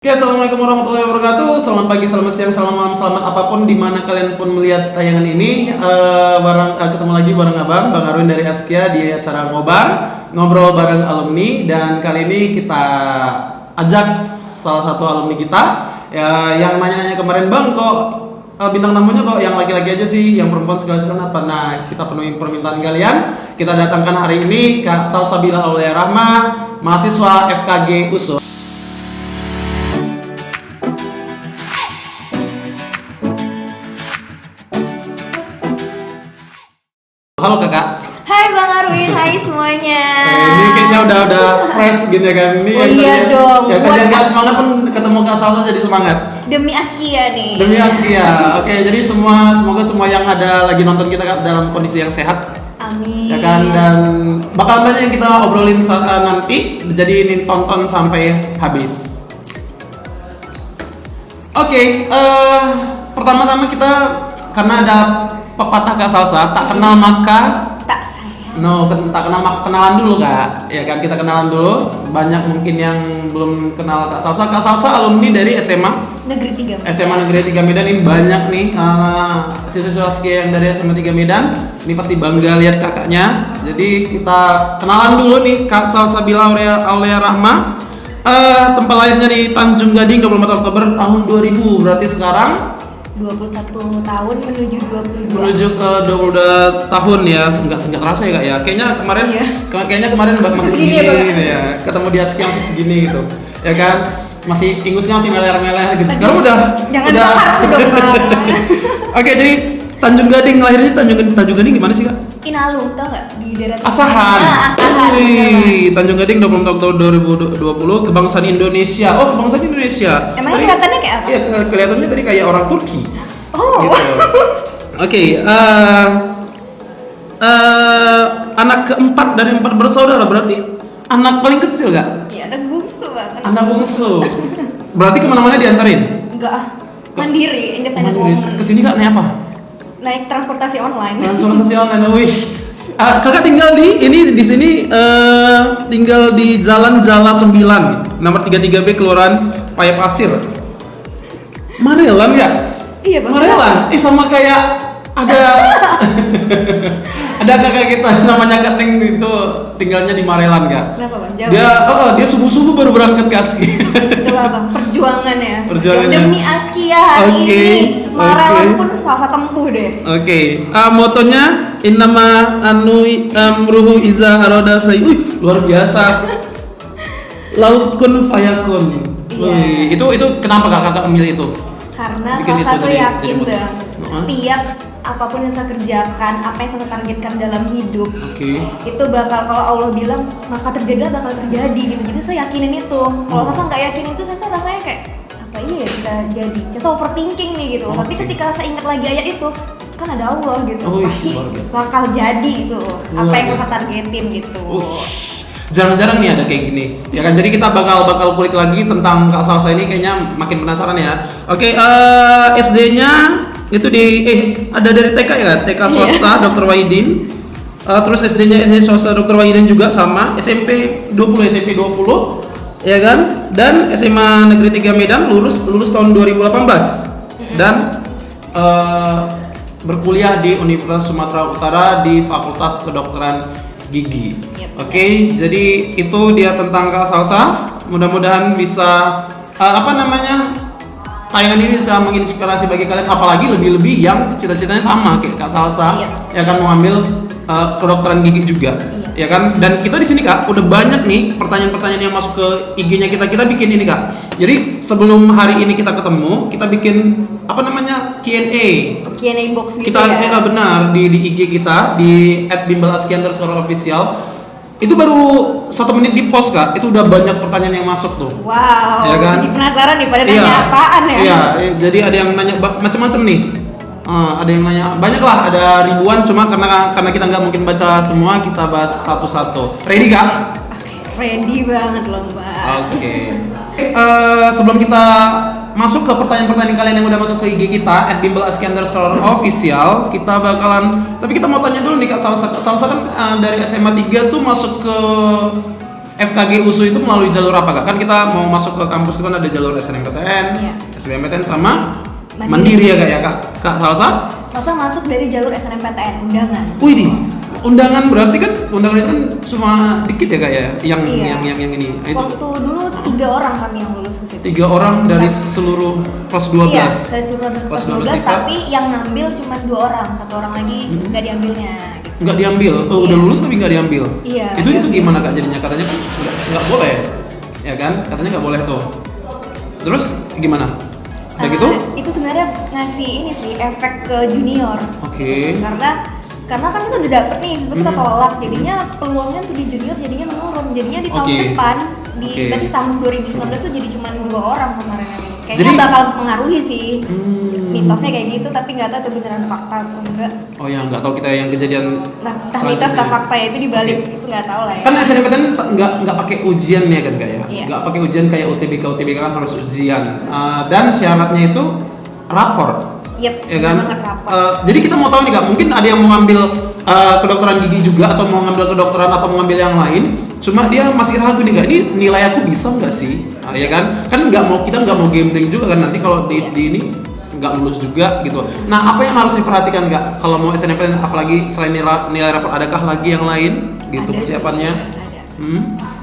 Oke, assalamualaikum warahmatullahi wabarakatuh. Selamat pagi, selamat siang, selamat malam, selamat apapun di mana kalian pun melihat tayangan ini. Ketemu lagi bareng Abang, Bang Arwin dari Askia di acara ngobrol bareng alumni. Dan kali ini kita ajak salah satu alumni kita ya, yang nanya-nanya kemarin, Bang, kok bintang tamunya kok yang laki-laki aja sih, yang perempuan segala-segala apa? Nah, kita penuhi permintaan kalian. Kita datangkan hari ini Kak Salsabila Aulia Rahma, mahasiswa FKG USUL. Halo kakak. Hai Bang Arwin, hai semuanya. Ini kayaknya udah fresh gitu ya kan. Ini Oh iya dong. Yang tadi nggak semangat pun ketemu Kak Salsa jadi semangat. Demi Askia nih. Demi Askia. Oke, jadi semoga semua yang ada lagi nonton kita dalam kondisi yang sehat. Amin. Ya kan, dan bakal banyak yang kita obrolin nanti. Jadi ini tonton sampai habis. Oke, pertama-tama kita karena ada pepatah Kak Salsa, tak kenal maka Tak sayang. tak kenal maka kenalan dulu Kak. Ya kan, kita kenalan dulu. Banyak mungkin yang belum kenal Kak Salsa. Kak Salsa alumni dari SMA Negeri 3. SMA Negeri 3 Medan. Ini banyak nih siswa-siswa Askia yang dari SMA 3 Medan. Ini pasti bangga lihat kakaknya. Jadi kita kenalan dulu nih, Kak Salsabila Aulia Rahma. Tempat lahirnya di Tanjung Gading 24 Oktober tahun 2000. Berarti sekarang 21 tahun menuju 22. menuju ke 22 tahun ya. Enggak terasa ya Kak ya. Kayaknya kemarin masih segini ya. Ketemu di Askia masih segini gitu. Ya kan? Masih ingusnya masih meler-meler gitu. Sekarang Jangan bakar dong, Bang. Oke, jadi Tanjung Gading, lahirnya Tanjung Gading di mana sih Kak? Inalum, tau nggak? Di daerah Asahan. Asahan. Wih, Tanjung Gading 24 Oktober 2020, kebangsaan Indonesia. Oh, kebangsaan Indonesia. Emangnya kelihatannya kayak apa? Iya, kelihatannya tadi kayak orang Turki. Oh. Gitu. Oke, anak keempat dari 4 bersaudara, berarti anak paling kecil gak? Iya, anak bungsu banget. Anak bungsu. Berarti kemana-mana diantarin? Enggak ah. Mandiri, independen woman. Kesini Kak naik apa? Naik transportasi online. Transportasi online. Wih. Kakak tinggal di sini tinggal di Jalan Jala 9, nomor 33B, Kelurahan Payapasir. Marelan ya? Iya, Bang. Marelan. Sama kayak ada kakak kita namanya Kak Neng, itu tinggalnya di Marelan Kak. Kenapa Bang? Jauh. Dia subuh-subuh baru berangkat ke Askia. Itu apa? Perjuangan ya. Perjuangan ya. Demi Askia hari ini. Marelan pun salah satu tempuh deh. Oke. Motonya innama amruhu iza arada say. Luar biasa. Laukun fayakun. Iya. Itu kenapa kakak memilih itu? Karena Bikin salah itu satu jadi yakin moto. Bang, setiap apapun yang saya kerjakan, apa yang saya targetkan dalam hidup, Oke. itu bakal, kalau Allah bilang maka terjadilah, bakal terjadi gitu. Jadi saya yakinin itu. Kalau saya nggak yakin itu, saya rasanya kayak apa iya ya bisa jadi. Saya overthinking nih gitu. Tapi ketika saya ingat lagi ayat itu, kan ada Allah gitu. Pasti luar biasa. bakal jadi itu. Luar Apa yang biasa. saya targetin gitu. Jarang-jarang nih ada kayak gini, ya kan? Jadi kita bakal kulik lagi tentang Kak Salsa ini, kayaknya makin penasaran ya. Oke, SD-nya itu ada dari TK ya, TK swasta Dr. Wahidin. Terus SD-nya SD swasta Dr. Wahidin juga sama, SMP 20, ya kan? Dan SMA Negeri 3 Medan lulus tahun 2018 dan berkuliah di Universitas Sumatera Utara di Fakultas Kedokteran Gigi. Yep. Oke, jadi itu dia tentang Kak Salsa. Mudah-mudahan bisa tayangan ini bisa menginspirasi bagi kalian, apalagi lebih-lebih yang cita-citanya sama kayak Kak Salsa, ya kan, mau ambil kedokteran gigi juga. Ya kan, dan kita di sini Kak udah banyak nih pertanyaan-pertanyaan yang masuk ke IG-nya kita bikin ini Kak. Jadi sebelum hari ini kita ketemu, kita bikin Q&A box gitu kita ya. Benar, di IG kita di @bimbelaskian_official. Itu baru 1 menit di post Kak, itu udah banyak pertanyaan yang masuk tuh. Wow, Ya kan? jadi penasaran nih pada nanya apaan ya? Iya, jadi ada yang nanya macam-macam nih. Ada yang nanya banyak lah, ada ribuan, cuma karena kita nggak mungkin baca semua, kita bahas satu-satu. Ready Kak? Oke, ready banget loh Mbak. Oke. Sebelum kita masuk ke pertanyaan-pertanyaan kalian yang udah masuk ke IG kita @bimbelaskian_official, tapi kita mau tanya dulu nih Kak Salsa. Salsa kan dari SMA 3 tuh masuk ke FKG USU itu melalui jalur apa Kak? Kan kita mau masuk ke kampus itu kan ada jalur SNMPTN, Iya. SBMPTN sama Mandiri ya Kak ya Kak? Kak Salsa? Salsa masuk dari jalur SNMPTN undangan. Wih di undangan berarti kan undangan itu kan cuma dikit ya Kak ya? Yang Iya. yang ini. Itu Waktu dulu 3 orang kami yang lulus ke situ. 3 orang dari seluruh kelas 12. Iya, dari seluruh kelas 12, IPA. tapi yang ngambil cuma 2 orang, 1 orang lagi nggak diambilnya. Gitu. Nggak diambil. Oh, udah lulus tapi nggak diambil. Iya. Itu gimana Kak jadinya? Katanya kan nggak boleh. Ya kan? Katanya nggak boleh tuh. Terus gimana? Udah gitu? Itu sebenarnya ngasih ini sih efek ke junior. Oke. Karena kan kita udah dapet nih, tapi kita tolak, jadinya peluangnya tuh di junior jadinya menurun. Jadinya di tahun depan berarti tahun 2019 tuh jadi cuma 2 orang kemarin. Kayaknya bakal mempengaruhi sih. Mitosnya kayak gitu, tapi nggak tahu itu beneran fakta atau enggak. Oh ya, nggak tahu kita yang kejadian. Nah, mitos tak fakta ya itu dibalik itu nggak tahu lah ya. Kan SNMPTN nggak pakai ujian ya kan Kak ya? Iya. Nggak pakai ujian kayak UTBK kan harus ujian. Dan syaratnya itu rapor. Yep, Ya kan? banget rapor. Jadi kita mau tahu nih Kak, mungkin ada yang mau ngambil kedokteran gigi juga atau mau ngambil kedokteran atau mau ngambil yang lain, cuma dia masih ragu nih Kak, ini nilai aku bisa nggak sih? Ya kan? Kan kita nggak mau gambling juga kan nanti kalau di ini nggak lulus juga gitu. Nah, apa yang harus diperhatikan Kak kalau mau SNMPTN, apalagi selain nilai rapor, adakah lagi yang lain gitu Ada sih, persiapannya? ada.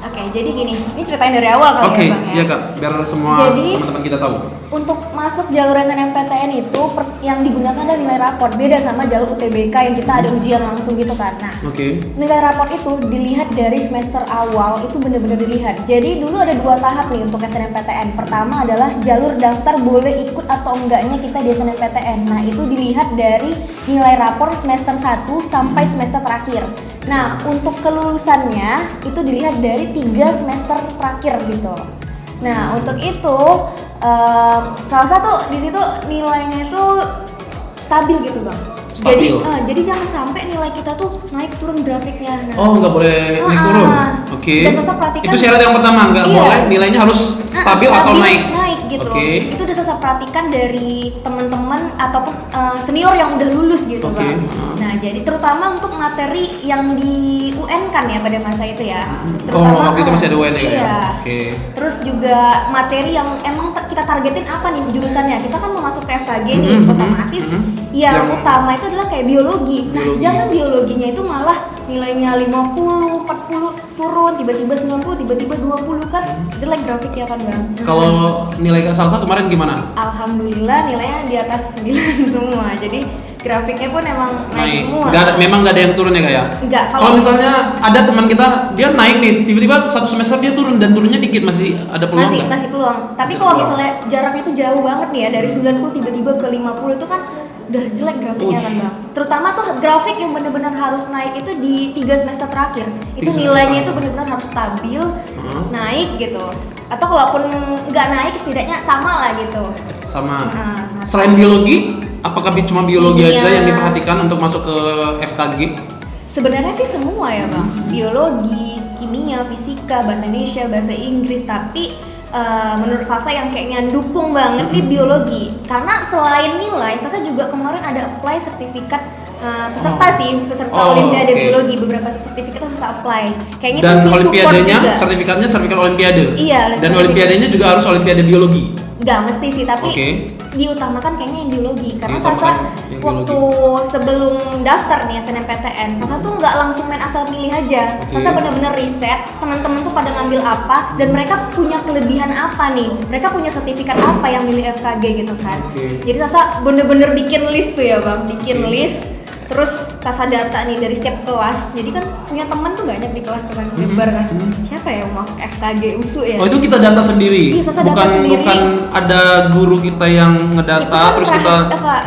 Oke, jadi gini, ini ceritain dari awal kali Oke, ya Bang ya. iya Kak, biar semua Jadi, teman-teman kita tahu. Untuk masuk jalur SNMPTN itu yang digunakan adalah nilai rapor, beda sama jalur UTBK yang kita ada ujian langsung gitu kan. Nah, Oke. nilai rapor itu dilihat dari semester awal, itu benar-benar dilihat. Jadi dulu ada 2 tahap nih untuk SNMPTN. Pertama adalah jalur daftar boleh ikut atau enggaknya kita di SNMPTN. Nah, itu dilihat dari nilai rapor semester 1 sampai semester terakhir. Nah, untuk kelulusannya itu dilihat dari 3 semester terakhir gitu. Nah, untuk itu salah satu di situ nilainya itu stabil gitu Bang. Stabil. Jadi jangan sampai nilai kita tuh naik turun grafiknya. Nah, Oh, nggak boleh naik turun. Oke. Dan Sasa perhatikan, Itu syarat yang pertama, nggak iya. boleh nilainya harus stabil atau naik. Naik gitu. Oke. Itu udah Sasa perhatikan dari teman-teman ataupun senior yang udah lulus gitu Oke. Bang. Nah, jadi terutama untuk materi yang di UN kan ya pada masa itu ya. Oh, waktu itu masih ada UN ya? Iya. Oke. Terus juga materi yang emang kita targetin apa nih jurusannya? Kita kan mau masuk ke FKG nih, otomatis yang utama itu adalah kayak biologi. Nah, Biologi. jangan biologinya itu malah nilainya 50, 40 turun, tiba-tiba 90, tiba-tiba 20 kan jelek grafiknya kan Bang. Kalau nilai Kak Salsa kemarin gimana? Alhamdulillah nilainya di atas 9 semua. Jadi grafiknya pun emang naik semua. Memang nggak ada yang turun ya Kak ya? Enggak, Kalau misalnya ada teman kita dia naik nih, tiba-tiba satu semester dia turun dan turunnya dikit, masih ada peluang nggak? masih peluang. Tapi Masih kalau peluang. misalnya jaraknya itu jauh banget nih ya, dari 90 tiba-tiba ke 50 itu kan udah jelek grafiknya kan Bang. Terutama tuh grafik yang benar-benar harus naik itu di 3 semester terakhir. Itu 3 nilainya itu semester. benar-benar harus stabil, naik gitu. Atau kalaupun nggak naik setidaknya sama lah gitu. Sama. Nah, Selain biologi, apakah cuma biologi Kimia. aja yang diperhatikan untuk masuk ke FKG? Sebenarnya sih semua ya Bang, biologi, kimia, fisika, bahasa Indonesia, bahasa Inggris, tapi menurut Sasa yang kayaknya dukung banget nih biologi. Karena selain nilai, Sasa juga kemarin ada apply sertifikat peserta Olimpiade oke. Biologi, beberapa sertifikat itu Sasa apply. Kayaknya Dan itu support olimpiadenya, juga. sertifikatnya sertifikat olimpiade. Iya, Dan sertifikat. olimpiadenya juga harus olimpiade biologi. Nggak mesti sih, tapi Oke. diutamakan kayaknya yang biologi. Karena Diutamakan Sasa yang waktu sebelum daftar nih SNMPTN, Sasa tuh nggak langsung main asal pilih aja. Oke. Sasa bener-bener riset teman-teman tuh pada ngambil apa dan mereka punya kelebihan apa nih. Mereka punya sertifikat apa yang milih FKG gitu kan. Oke. Jadi Sasa bener-bener bikin list tuh ya Bang, bikin Oke. list. Terus Sasa data nih dari setiap kelas. Jadi kan punya teman tuh banyak di kelas tuh kan, nyebar kan. Siapa ya yang mau masuk FKG USU ya? Oh, itu kita data sendiri. Iya, Sasa data sendiri. Bukan ada guru kita yang ngedata Itu kan terus kita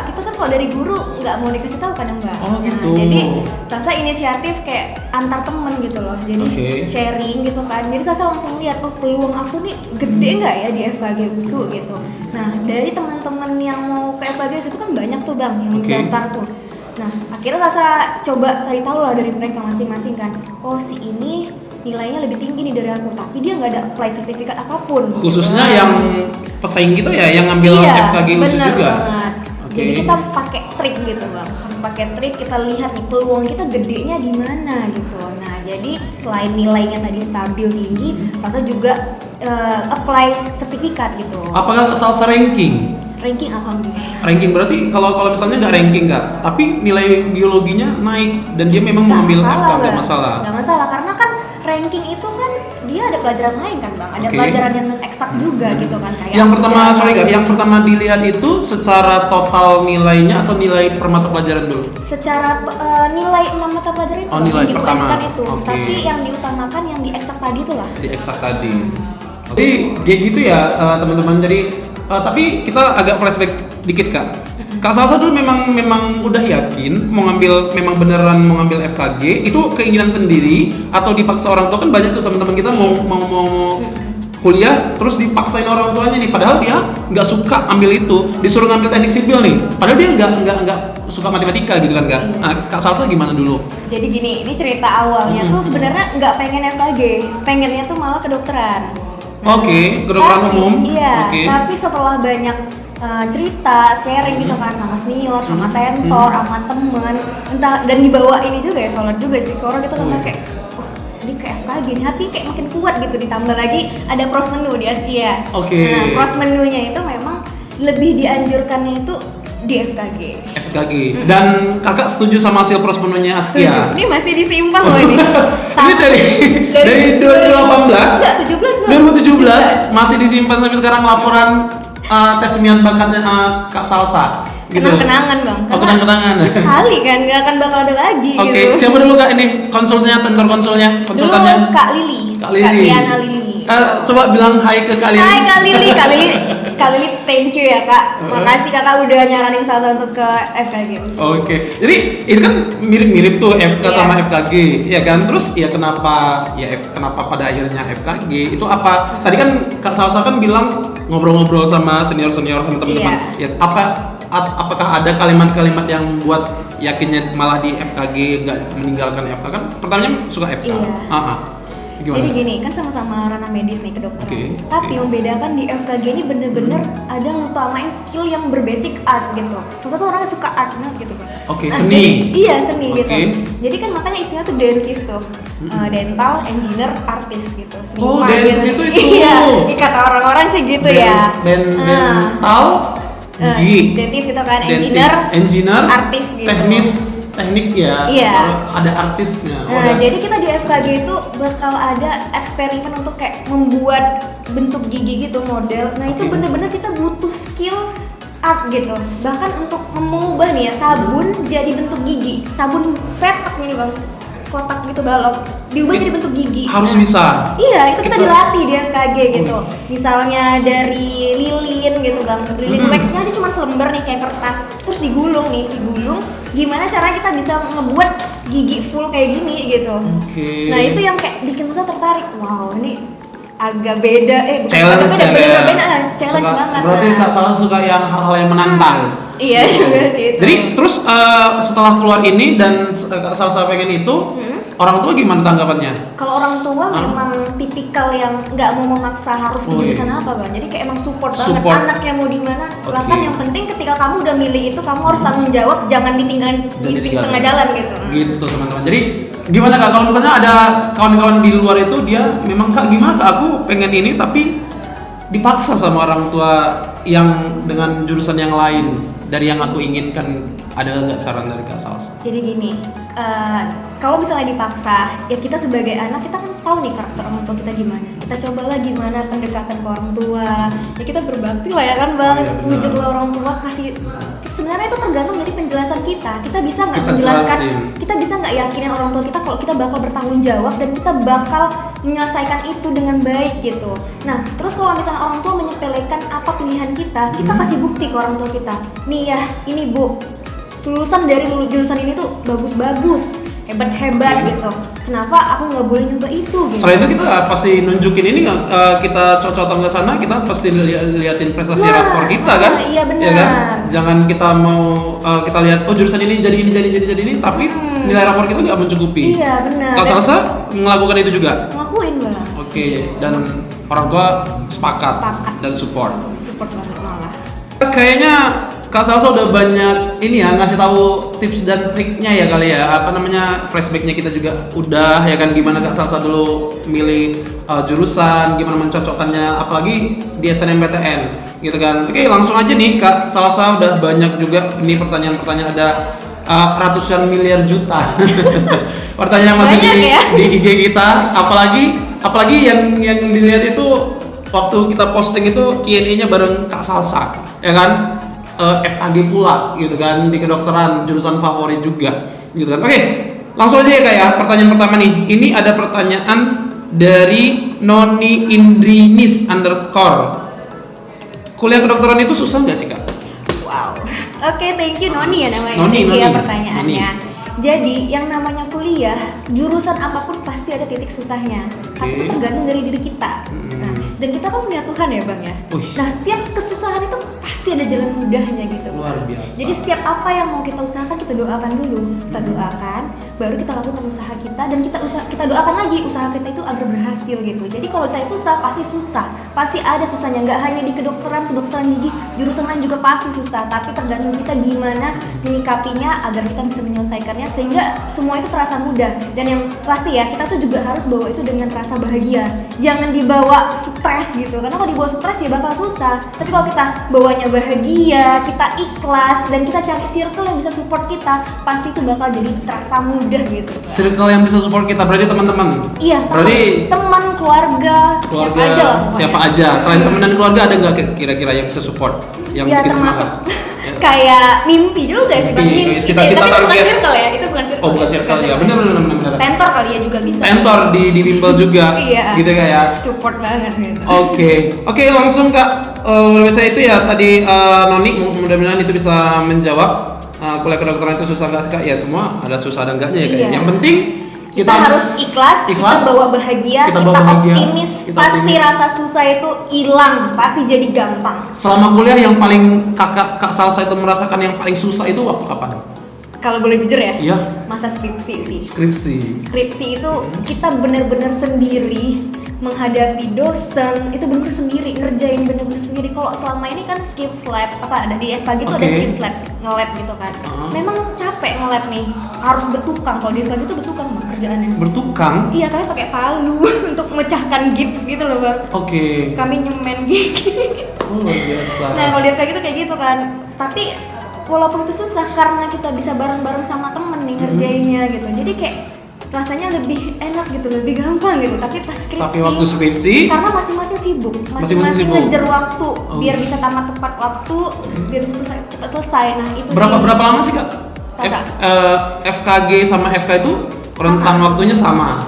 kita kan kalau dari guru nggak mau dikasih tahu kan Mbak. Oh, gitu. Jadi Sasa inisiatif kayak antar temen gitu loh. Jadi Oke. sharing gitu kan. Jadi Sasa langsung lihat oh peluang aku nih gede nggak ya di FKG USU gitu. Nah dari teman-teman yang mau ke FKG USU itu kan banyak tuh Bang yang Oke. daftar tuh. Nah akhirnya Sasa coba cari tahu lah dari mereka masing-masing kan. Oh si ini nilainya lebih tinggi nih dari aku, tapi dia nggak ada apply sertifikat apapun. khususnya Gitu. yang pesaing gitu ya, yang ngambil FKG USU bener juga. banget. Oke. Jadi kita harus pakai trik gitu Bang. Harus pakai trik, kita lihat nih peluang kita gedenya di mana gitu. Nah, jadi selain nilainya tadi stabil tinggi, Salsa juga apply sertifikat gitu. Apakah Kak Salsa ranking? Ranking alhamdulillah. Ranking berarti kalau misalnya nggak ranking Kak, tapi nilai biologinya naik dan dia memang mengambil FK, nggak masalah. Nggak masalah karena kan ranking itu kan dia ada pelajaran lain kan bang, ada pelajaran yang non eksak juga gitu kan kayak. Yang pertama sorry Kak, yang pertama dilihat itu secara total nilainya atau nilai per mata pelajaran dulu? Secara nilai 6 mata pelajaran itu nilai yang pertama itu, tapi yang diutamakan yang di eksak tadi itulah. Di eksak tadi. Jadi kayak gitu ya teman-teman. Jadi tapi kita agak flashback dikit Kak. Kak Salsa dulu memang udah yakin mau ngambil, memang beneran mau ngambil FKG, itu keinginan sendiri atau dipaksa orang tua? Kan banyak tuh teman-teman kita mau kuliah terus dipaksain orang tuanya nih, padahal dia nggak suka ambil itu, disuruh ngambil teknik sipil nih, padahal dia nggak suka matematika gitu kan Kak. Nah, Kak Salsa gimana dulu? Jadi gini, ini cerita awalnya tuh sebenarnya nggak pengen FKG, pengennya tuh malah kedokteran. Oke, kedokteran umum. Iya, tapi setelah banyak cerita, sharing gitu kan sama senior, sama tentor, sama temen, entah dan dibawa ini juga ya, sholat juga istiqoroh gitu kan kayak, wah ini ke FKG nih, hati kayak makin kuat gitu, ditambah lagi ada pros menu di Askia. Nah, pros menunya itu memang lebih dianjurkannya itu di FKG. Dan kakak setuju sama hasil pros menunya Askia? Setuju. Ini masih disimpan loh ini. Ini dari 2018. 2017 masih disimpan sampai sekarang laporan tes minat bakatnya Kak Salsa. Gitu. Kenang-kenangan bang. Kenang-kenangan. Sekali kan, nggak akan bakal ada lagi. Oke, siapa dulu Kak ini konsulnya, tentor konsultannya? Dulu Kak Lili. Kak Diana Lili. Coba bilang hai ke Kak Lili. Hai Kak Lili, Kak Lili, thank you ya Kak. Makasih Kakak udah nyaranin Salsa untuk ke FKG. Oke. Jadi itu kan mirip-mirip tuh FK sama FKG, ya kan? Terus ya kenapa pada akhirnya FKG? Itu apa? Tadi kan Kak Salsa kan bilang ngobrol-ngobrol sama senior-senior sama teman-teman. Ya, apakah ada kalimat-kalimat yang buat yakinnya malah di FKG nggak meninggalkan FK? Kan pertamanya suka FK. Gimana? Jadi gini, kan sama-sama ranah medis nih kedokteran. Tapi membedakan di FKG ini bener-bener ada ngutamain skill yang berbasic art gitu. Salah satu orangnya suka art banget gitu kan. Seni. Jadi, iya seni gitu. Jadi kan makanya istilahnya tuh dentist tuh. Dental, engineer, artis gitu. Dentist itu. Iya, kata orang-orang sih gitu ya. Dental, gigi. Dentist gitu kan, engineer, artis gitu. Teknik ya, ada artisnya. Nah, jadi kita di FKG itu bakal ada eksperimen untuk kayak membuat bentuk gigi gitu, model. Nah, itu bener-bener kita butuh skill art gitu. Bahkan untuk mengubah nih ya, sabun jadi bentuk gigi. Sabun petak nih bang, kotak gitu balok, diubah jadi bentuk gigi. Harus bisa. Iya, itu kita dilatih di FKG gitu. Misalnya dari lilin gitu bang, lilin waxnya aja cuma selembar nih kayak kertas, terus digulung. Gimana cara kita bisa ngebuat gigi full kayak gini gitu. Nah itu yang kayak bikin saya tertarik. Wow, ini agak beda. Challenge challenge banget. Berarti Kak Salsa suka yang hal-hal yang menantang. Iya juga sih itu. Jadi terus setelah keluar ini dan Kak Salsa pengen itu, orang tua gimana tanggapannya? Kalau orang tua memang tipikal yang nggak mau memaksa harus ke jurusan apa bang. Jadi kayak emang support banget. Anaknya mau di mana, silakan. Yang penting ketika kamu udah milih itu, kamu harus tanggung jawab, jangan ditinggalin di tengah jalan gitu. Gitu teman-teman. Jadi gimana Kak kalau misalnya ada kawan-kawan di luar itu dia memang Kak gimana Kak aku pengen ini tapi dipaksa sama orang tua yang dengan jurusan yang lain dari yang aku inginkan, ada nggak saran dari Kak Salsa? Jadi gini, kalau misalnya dipaksa, ya kita sebagai anak kita kan tahu nih karakter orang tua kita gimana. Kita cobalah gimana pendekatan ke orang tua. Ya kita berbakti lah ya kan bang, wujud orang tua kasih. Sebenarnya itu tergantung dari penjelasan kita. Kita bisa nggak menjelaskan? Kita bisa nggak yakinin orang tua kita kalau kita bakal bertanggung jawab dan kita bakal menyelesaikan itu dengan baik gitu. Nah, terus kalau misalnya orang tua menyepelekan apa pilihan kita kasih bukti ke orang tua kita. Nih ya, ini bu, lulusan dari jurusan ini tuh bagus-bagus, hebat-hebat gitu. Kenapa aku nggak boleh nyoba itu? Gitu. Selain itu kita pasti nunjukin ini kita cocok ke sana, kita pasti liatin prestasi rapor kita kan? Iya benar. Ya kan? Jangan kita mau kita lihat jurusan ini jadi ini, tapi nilai rapor kita nggak mencukupi. Iya benar. Kak Salsa melakukan itu juga? Ngelakuin bang. Oke, dan orang tua sepakat dan support. Support banget malah. Kayaknya Kak Salsa udah banyak ini ya ngasih tahu tips dan triknya ya kali ya, apa namanya, flashbacknya kita juga udah ya kan, gimana Kak Salsa dulu milih jurusan, gimana mencocokkannya apalagi di SNMPTN gitu kan. Oke, langsung aja nih Kak Salsa, udah banyak juga ini pertanyaan-pertanyaan, ada ratusan miliar juta pertanyaan masuk di IG kita, apalagi yang dilihat itu waktu kita posting itu Q&A-nya bareng Kak Salsa ya kan. FKG pula gitu kan, di kedokteran, jurusan favorit juga gitu kan. Oke, langsung aja ya Kak ya, pertanyaan pertama nih. Ini ada pertanyaan dari Noni Indrinis _ kuliah kedokteran itu susah nggak sih Kak? Wow, oke, thank you Noni ya namanya. Noni. Pertanyaannya. Jadi yang namanya kuliah, jurusan apapun pasti ada titik susahnya. Tapi itu tergantung dari diri kita. Nah, dan kita kan punya Tuhan ya Bang ya. Nah, setiap kesusahan itu pasti ada jalan mudahnya gitu. Luar biasa. Jadi setiap apa yang mau kita usahakan, kita doakan dulu. Kita doakan, baru kita lakukan usaha kita, dan kita doakan lagi usaha kita itu agar berhasil gitu. Jadi kalau ditanya susah, pasti susah. Pasti ada susahnya, nggak hanya di kedokteran gigi, jurusan lain juga pasti susah. Tapi tergantung kita gimana menyikapinya agar kita bisa menyelesaikannya sehingga semua itu terasa mudah. Dan yang pasti ya, kita tuh juga harus bawa itu dengan rasa bahagia. Jangan dibawa stres gitu, karena kalau dibawa stres ya bakal susah. Tapi kalau kita bawanya bahagia, kita ikhlas, dan kita cari circle yang bisa support kita, pasti itu bakal jadi terasa mudah gitu. Circle yang bisa support kita berarti teman-teman. Iya, berarti teman, keluarga siapa aja. Selain teman dan keluarga ada nggak kira-kira yang bisa support, yang ya, bikin termasuk semangat? Kayak mimpi juga sih Bang. Mimpi. Cita-cita Tapi target. bukan circle ya, itu bukan circle. Oh, bukan circle ya. Benar. Tentor kali ya juga bisa. Tentor di bimbel juga. Iya. Gitu kayak. Support banget gitu. Oke, langsung Kak. Biasa itu ya tadi Noni, mudah-mudahan itu bisa menjawab. Kuliah kedokteran itu susah nggak sih Kak? Ya semua ada susah dan enggaknya ya Kak. Iya. Yang penting kita harus ikhlas, kita bawa bahagia, kita optimis, pasti rasa susah itu hilang, pasti jadi gampang. Selama kuliah yang paling Kak Salsa itu merasakan yang paling susah itu waktu kapan? Kalau boleh jujur ya? Iya. Masa skripsi sih. Skripsi itu kita benar-benar sendiri menghadapi dosen, itu benar sendiri, ngerjain benar-benar sendiri. Kalau selama ini kan skills lab, apa ada di FKG itu ada skills lab, nge-lab gitu kan. Memang capek nge-lab nih, harus bertukang. Kalau di FKG itu bertukang Bang kerjaannya. Bertukang? Iya, kami pakai palu untuk memecahkan gips gitu loh Bang. Oke. Kami nyemen gigi. Luar biasa. Nah, kalau di FKG itu kayak gitu kan. Tapi walaupun itu susah karena kita bisa bareng-bareng sama temen nih ngerjainnya gitu. Jadi kayak rasanya lebih enak gitu, lebih gampang gitu. Tapi pas waktu skripsi karena masing-masing sibuk, masing-masing ngejar waktu biar bisa tamat tepat waktu, biar bisa cepat selesai. Nah, itu berapa lama sih Kak? FKG sama FK itu rentang waktunya sama.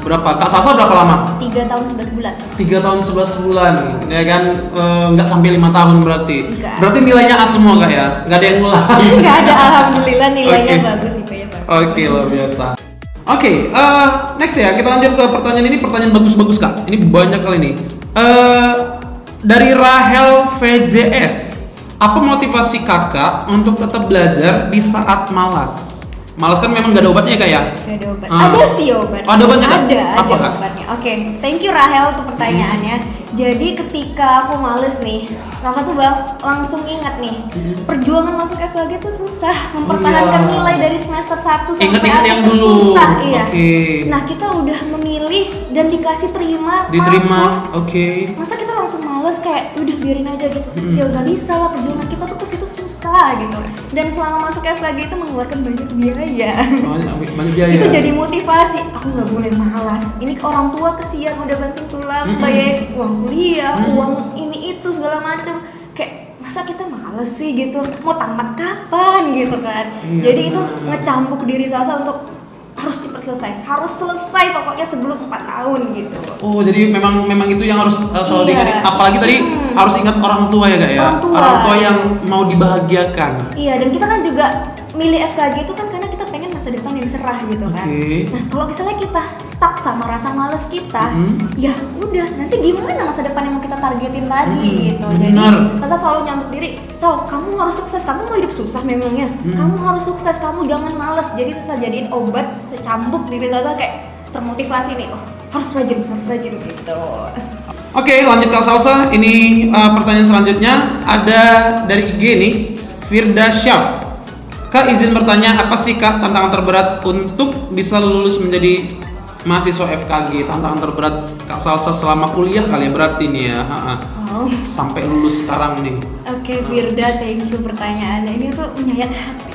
Berapa? Kak Salsa berapa lama? 3 tahun 11 bulan. 3 tahun 11 bulan, ya kan? Nggak sampai 5 tahun berarti. Enggak. Berarti nilainya A semua Kak ya? Nggak ada yang ngulang? Nggak ada, alhamdulillah nilainya bagus sih Pak. Oke, luar biasa. Oke, next ya, kita lanjut ke pertanyaan ini, pertanyaan bagus-bagus Kak. Ini banyak kali nih. Dari Rahel VJS, apa motivasi kakak untuk tetap belajar di saat malas? Malas kan memang gak ada obatnya Kak ya? Gak ada obat. Ada sih obat. Ada obatnya? Ada obatnya. Oke, thank you Rahel untuk pertanyaannya. Jadi ketika aku males nih, Raka tuh langsung ingat nih, perjuangan masuk FKG tuh susah, mempertahankan nilai dari semester 1 sampai ingat yang akhir dulu. Susah, iya. Okay. Nah, kita udah memilih dan dikasih diterima, masuk. Oke. Masa kita langsung males kayak udah biarin aja gitu. Ya udah bisa lah, perjuangan kita tuh ke situ susah gitu. Dan selama masuk FKG itu mengeluarkan banyak biaya. Banyak biaya. Itu jadi motivasi. Aku nggak boleh malas. Ini orang tua kesian udah banting tulang, bayarin uang kuliah, uang ini itu segala macam. Kayak masa kita males sih gitu. Mau tamat kapan gitu kan? Jadi itu ngecampuk diri Salsa untuk harus cepat selesai pokoknya sebelum 4 tahun gitu. Oh, jadi memang itu yang harus selalu diingat. Apalagi tadi harus ingat orang tua ya Kak ya. Orang tua yang mau dibahagiakan. Iya, dan kita kan juga milih FKG itu kan karena kita pengen masa depan yang cerah gitu kan. Nah, kalau misalnya kita stuck sama rasa males kita, ya udah nanti gimana masa depan yang mau kita targetin tadi gitu. Jadi Salsa selalu nyambut diri, Sal, kamu harus sukses, kamu mau hidup susah memangnya. Kamu harus sukses, kamu jangan males. Jadi Salsa jadiin obat, saya cambuk diri Salsa kayak termotivasi nih. Oh, harus rajin gitu. Oke, lanjut ke Salsa. Ini pertanyaan selanjutnya ada dari IG nih. Firda Syaf. Kak, izin bertanya, apa sih Kak tantangan terberat untuk bisa lulus menjadi mahasiswa FKG? Tantangan terberat Kak Salsa selama kuliah kali ya, berarti nih ya. Oh. Sampai lulus sekarang nih. Oke, Firda, thank you pertanyaannya. Ini tuh menyayat hati.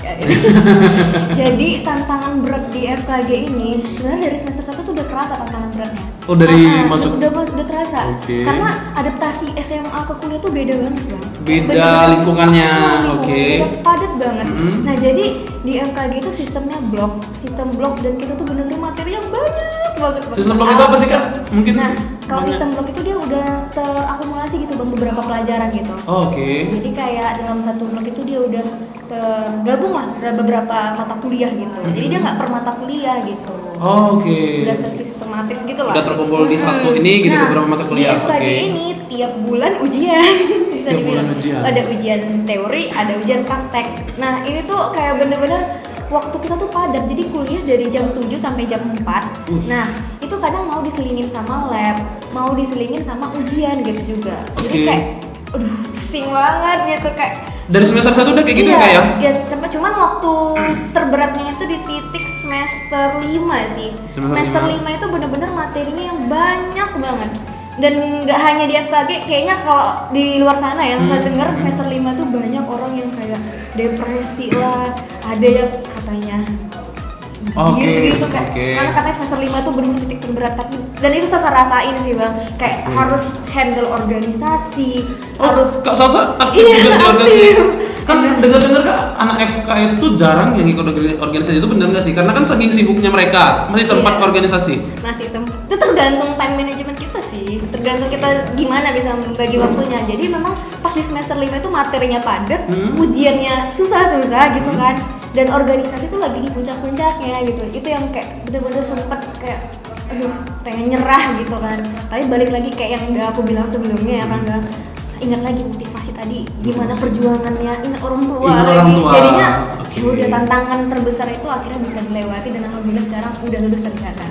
Jadi tantangan berat di FKG ini sebenarnya dari semester 1 tuh udah kerasa tantangan beratnya. Oh, dari masuk? Udah terasa. Oke. Karena adaptasi SMA ke kuliah tuh beda banget, Bang. Beda lingkungannya. Oke. Padat banget. Nah, jadi di FKG itu sistem blok dan kita tuh bener-bener materi yang banyak banget. Sistem blok itu apa sih Kak? Mungkin. Nah, kalau sistem blok itu dia udah terakumulasi gitu Bang, beberapa pelajaran gitu. Oke. Jadi kayak dalam satu blok itu dia udah tergabung lah beberapa mata kuliah gitu. Jadi dia nggak per mata kuliah gitu. Oke. Udah sistematis gitu lah. Udah terkumpul di satu ini gitu, beberapa mata kuliah. Di FKG ini tiap bulan ujian. Bisa Tiap dibilang bulan ujian. ada ujian teori, ada ujian praktek. Nah, ini tuh kayak bener-bener waktu kita tuh padat. Jadi kuliah dari jam 7 sampai jam 4. Nah, itu kadang mau diselingin sama lab, mau diselingin sama ujian gitu juga. Jadi kayak aduh, pusing banget gitu kayak. Dari semester 1 udah kayak gitu iya, ya? Iya, cuman waktu terberatnya itu di titik semester 5 sih. Semester 5 itu bener-bener materinya yang banyak banget. Dan nggak hanya di FKG, kayaknya kalau di luar sana yang saya dengar semester 5 tuh banyak orang yang kayak depresi lah, ada yang katanya gitu kayak karena katanya semester 5 tuh benar-benar titik terberat, tapi dan itu saya rasain sih Bang, kayak harus handle organisasi, harus Kak Salsa aktif iya, juga di organisasi. aktif. Kan dengar-dengar Kak, anak FK itu jarang yang ikut organisasi, itu benar nggak sih? Karena kan saking sibuknya mereka masih sempat organisasi. Masih sempat. Itu tergantung time management kita sih, tergantung kita gimana bisa membagi waktunya. Jadi memang pas di semester 5 itu materinya padat, ujiannya susah-susah gitu kan, dan organisasi itu lagi di puncak-puncaknya gitu. Itu yang kayak bener-bener sempet kayak aduh pengen nyerah gitu kan. Tapi balik lagi kayak yang udah aku bilang sebelumnya ya kan, udah ingat lagi motivasi tadi, gimana perjuangannya, ingat orang tua lagi. Jadinya ya udah tantangan terbesar itu akhirnya bisa dilewati dan alhamdulillah sekarang udah lulus sarjana.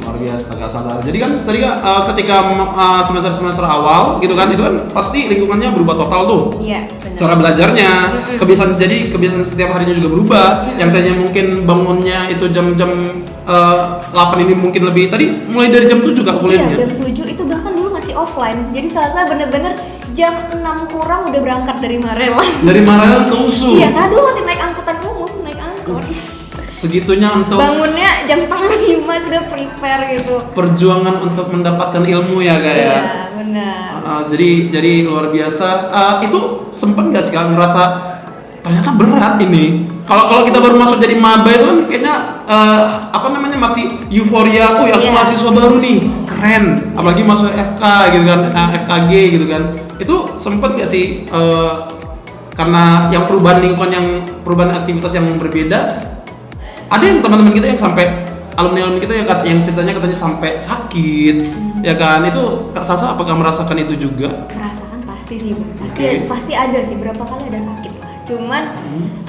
Luar biasa Kak Salsa. Jadi kan tadi Kak ketika semester awal gitu kan, itu kan pasti lingkungannya berubah total tuh. Iya, benar. Cara belajarnya, kebiasaan setiap harinya juga berubah. Yang tadinya mungkin bangunnya itu jam-jam 8 ini mungkin lebih, tadi mulai dari jam 7 Kak kuliahnya. Iya, jam 7 itu bahkan dulu masih offline. Jadi Salsa bener-bener jam 6 kurang udah berangkat dari Marelan. Dari Marelan ke USU. Iya, karena dulu masih naik angkutan umum, naik angkot. Segitunya untuk bangunnya jam 4:30 itu udah prepare gitu. Perjuangan untuk mendapatkan ilmu ya Kak ya. Iya, benar. Jadi luar biasa. Itu sempat nggak sih Kak ngerasa ternyata berat ini? Kalau kita baru masuk jadi maba itu kan kayaknya masih euforia. Oh ya, aku mahasiswa baru nih, keren. Apalagi masuk FK gitu kan, FKG gitu kan. Itu sempat nggak sih karena yang perubahan lingkungan, yang perubahan aktivitas yang berbeda, ada yang teman-teman kita yang sampai alumni kita yang ceritanya katanya sampai sakit, ya kan? Itu Kak Salsa apakah merasakan itu juga? Merasakan pasti sih, pasti ada sih, berapa kali ada sakit lah. Cuman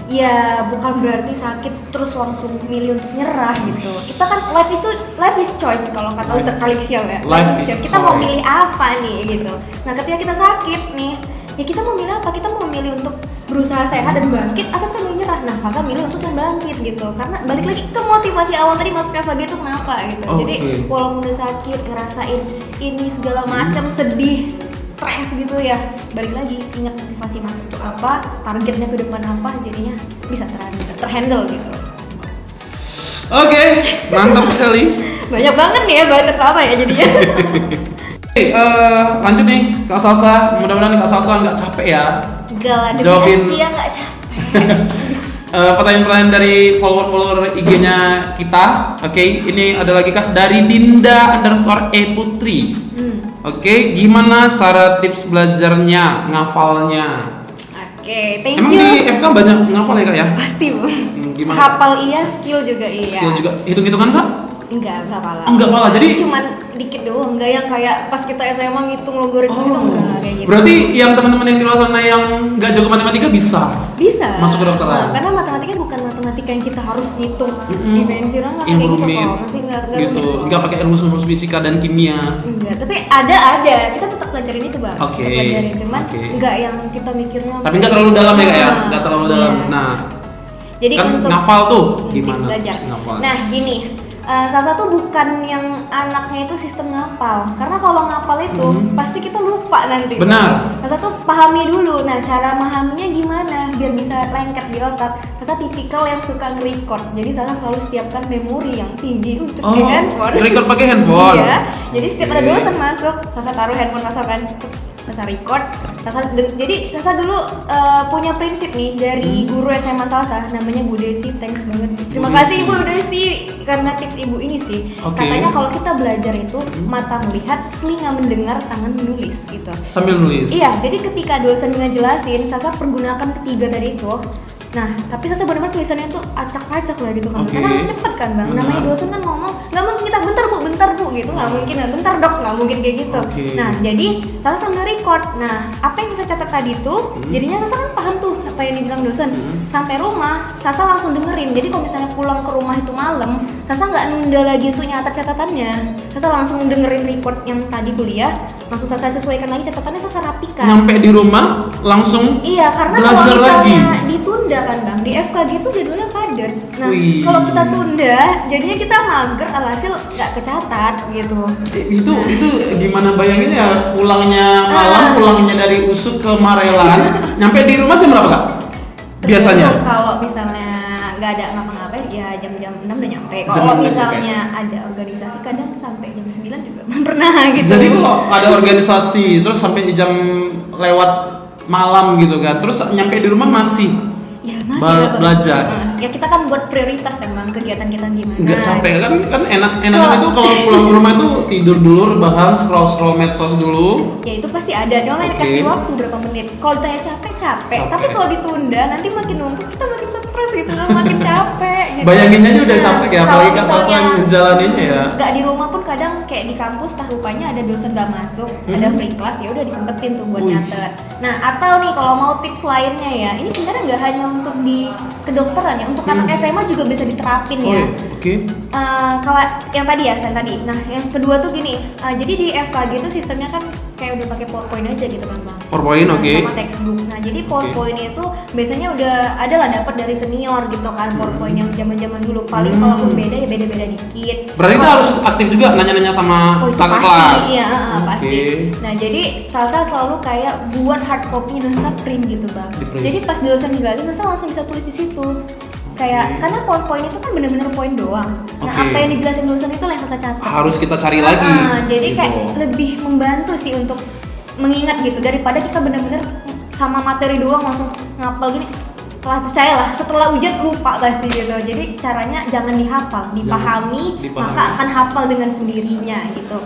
ya bukan berarti sakit terus langsung milih untuk nyerah gitu. Kita kan life is choice kalau kata Ustaz Khalid Syah ya. Life is choice. Kita mau milih apa nih gitu. Nah, ketika kita sakit nih, ya kita mau milih apa? Kita mau milih untuk berusaha sehat dan bangkit atau kita milih nyerah? Nah, Salsa milih untuk yang bangkit gitu. Karena balik lagi ke motivasi awal tadi masuk FKG itu kenapa gitu. Jadi walaupun udah sakit, ngerasain ini segala macam, sedih, stres gitu ya, balik lagi ingat motivasi masuk itu apa, targetnya ke depan apa, jadinya bisa terhandle gitu. Oke, mantap sekali. Banyak banget nih ya baca Salsa ya jadinya. Lanjut nih Kak Salsa, mudah-mudahan Kak Salsa nggak capek ya. Enggak lah, jawabin dia nggak capek. Pertanyaan-pertanyaan dari follower IG-nya kita. Oke, ini ada lagi Kak dari Dinda_E Putri. Oke, gimana cara tips belajarnya, ngafalnya? Oke, thank Emang you. di FK banyak ngafal ya Kak ya? Pasti Bu. Gimana? Hafal iya, skill juga iya. Skill juga, hitung-hitungan Kak? Enggak pala. Oh, enggak pala, jadi cuman dikit doang, enggak yang kayak pas kita SMA ngitung logaritma gitu, enggak kayak gitu. Berarti yang teman-teman yang di luar sana yang enggak jago matematika bisa Bisa. masuk ke kedokteran. Karena matematika bukan matematika matematika yang kita harus ngitung dimensi nggak yang kayak gitu rumit kok, masih nggak gitu, rumit. nggak pakai rumus-rumus fisika dan kimia. Enggak, tapi ada kita tetap pelajarin itu bang. Oke. Tetap pelajarin, cuman Oke. nggak yang kita mikirnya. Tapi nggak terlalu dalam ya kak ya, Nah, nggak terlalu dalam. iya. Nah, Jadi kan untuk ngafal tuh tips gimana belajar. tips ngafal? Nah gini, salah satu bukan yang anaknya itu sistem ngapal, karena kalau ngapal itu pasti kita lupa nanti. Benar. Salah satu pahami dulu. Nah cara memahaminya gimana biar bisa lengket di otak. Salah tipikal yang suka nge-record. Jadi Sasa selalu siapkan memori yang tinggi untuk di handphone. Record pakai handphone. Iya. Jadi setiap ada Oke. dosen masuk, Sasa taruh handphone Sasa kan. Sasa record. Jadi Sasa dulu punya prinsip nih dari guru SMA Sasa, namanya Bu Desi. Thanks banget. Terima Bu kasih Desi. Bu Desi karena tips ibu ini sih. Oke. Katanya kalau kita belajar itu mata melihat, telinga mendengar, tangan menulis gitu. Sambil nulis. Iya, jadi ketika dosen ngejelasin, Sasa pergunakan ketiga tadi itu. Nah, tapi Sasa benar-benar tulisannya tuh acak-acak lah gitu kan. Oke. Karena harus cepet kan bang. Benar. Namanya dosen kan ngomong, nggak mungkin kita bentar bu gitu, nggak mungkin. Bentar dok, nggak mungkin kayak gitu. Oke. Nah, jadi Sasa sambil record. Nah, apa yang Sasa catat tadi tuh, jadinya Sasa kan paham tuh apa yang dibilang dosen. Sampai rumah, Sasa langsung dengerin. Jadi kalau misalnya pulang ke rumah itu malam, Sasa nggak nunda lagi untuk nyatat catatannya. Sasa langsung dengerin record yang tadi kuliah, langsung Sasa sesuaikan lagi catatannya, Sasa rapikan. Nyampe di rumah langsung Iya, karena kalau belajar misalnya lagi. ditunda kan bang, di FKG itu jadwalnya padat. Nah, Wih. kalau kita tunda, jadinya kita mager, alhasil nggak kecatat gitu. Itu gimana bayangin ya, pulangnya malam, pulangnya dari Usuk ke Marelan, nyampe di rumah jam berapa kak? Biasanya? Tergantung kalau misalnya nggak ada ngapa-ngapain, ya jam-jam 6 udah nyampe. Jam Kalau 6 udah misalnya ada organisasi, kadang sampai jam 9 juga pernah gitu. Jadi kalau ada organisasi terus sampai jam lewat malam gitu kan, terus nyampe di rumah masih ya masih lah, Bang. belajar. Ya kita kan buat prioritas kan bang, kegiatan kita gimana. Nggak capek kan enakan Kalau- itu kalau pulang ke rumah itu tidur dulu, rebahan, scroll medsos dulu. Ya itu pasti ada, cuma Oke. dikasih waktu berapa menit. Kalau ditanya capek. Tapi kalau ditunda nanti makin numpuk, kita makin stres gitu kan, makin capek gitu. Bayanginnya aja udah Nah, capek ya, kalau apalagi Kak Salsa misalnya yang ngejalaninnya ya. Nggak di rumah pun kadang kayak di kampus, tah rupanya ada dosen nggak masuk, ada free class, ya udah disempetin tuh buat Wih. nyatet. Nah atau nih kalau mau tips lainnya ya, ini sebenarnya nggak hanya untuk di kedokteran ya, untuk anak SMA juga bisa diterapin Oh, ya. oke. Kalau yang tadi ya, yang tadi. Nah, yang kedua tuh gini. Jadi di FKG itu sistemnya kan kayak udah pakai PowerPoint aja gitu kan, Bang. PowerPoint, Nah, oke. Sama textbook. Nah, jadi PowerPoint itu biasanya udah ada lah dapat dari senior gitu kan, PowerPoint yang zaman-zaman dulu. Paling kalaupun beda ya beda-beda dikit. Berarti kita harus aktif juga nanya-nanya sama Oh itu kakak pasti, kelas. iya Oke. pasti. Nah jadi Salsa selalu kayak buat hard copy dan Salsa print gitu bang. Di-print. Jadi pas dosen ngejelasin Salsa langsung bisa tulis di situ. Kayak karena poin-poin itu kan bener-bener poin doang. Nah Oke. apa yang dijelasin dosen itu lah yang Salsa catat. Harus kita cari lagi. Jadi gitu. kayak lebih membantu sih untuk mengingat gitu daripada kita bener-bener sama materi doang langsung ngapal gini. Lah percayalah setelah ujian lupa pasti gitu. Jadi caranya jangan dihafal, dipahami, dipahami. maka akan hafal dengan sendirinya gitu.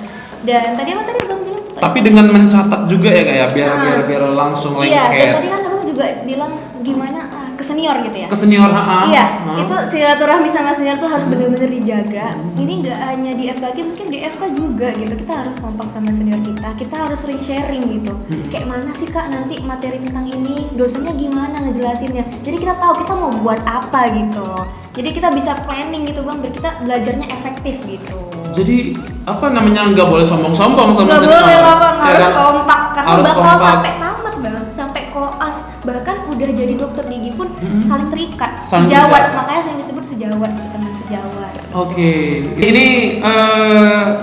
Dan tadi apa tadi Bang bilang? Tapi dengan mencatat juga ya kayak biar langsung Iya, dan lengket. tadi kan Abang juga bilang gimana ke senior gitu ya. Ke senior, Iya, itu silaturahmi sama senior tuh harus benar-benar dijaga. Ini nggak hanya di FKG, mungkin di FK juga gitu. Kita harus kompak sama senior kita. Kita harus sering sharing gitu. Kayak mana sih kak nanti materi tentang ini, dosennya gimana ngejelasinnya. Jadi kita tahu kita mau buat apa gitu. Jadi kita bisa planning gitu bang, biar kita belajarnya efektif gitu. Jadi apa namanya, nggak boleh sombong-sombong sama Nggak senior. boleh lah bang, Ya harus kan? kompak karena Harus bakal kompak. sampai tamat bang, sampai koas, bahkan udah jadi dokter gigi pun saling terikat, Saling sejawat, terikat. makanya sering disebut sejawat itu teman sejawat. Oke, ini